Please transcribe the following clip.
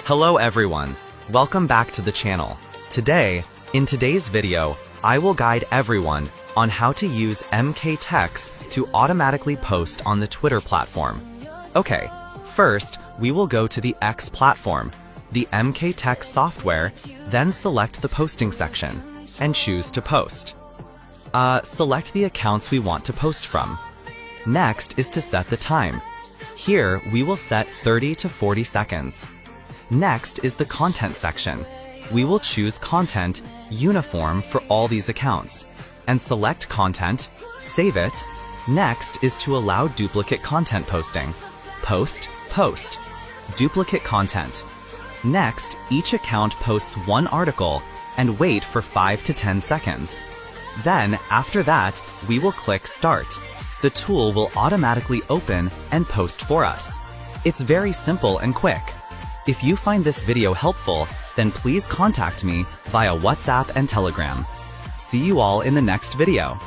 Hello everyone, welcome back to the channel. In today's video, I will guide everyone on how to use MK Text to automatically post on the Twitter platform. Okay, first we will go to the X platform, the MK Text software, then select the posting section and choose to post. Select the accounts we want to post from. Next is to set the time. Here we will set 30 to 40 seconds. Next is the content section. We will choose content uniform for all these accounts and select content, save it. Next is to allow duplicate content posting. Post, duplicate content. Next, each account posts one article and wait for 5 to 10 seconds. Then, after that, we will click Start. The tool will automatically open and post for us. It's very simple and quick. If you find this video helpful, then please contact me via WhatsApp and Telegram. See you all in the next video.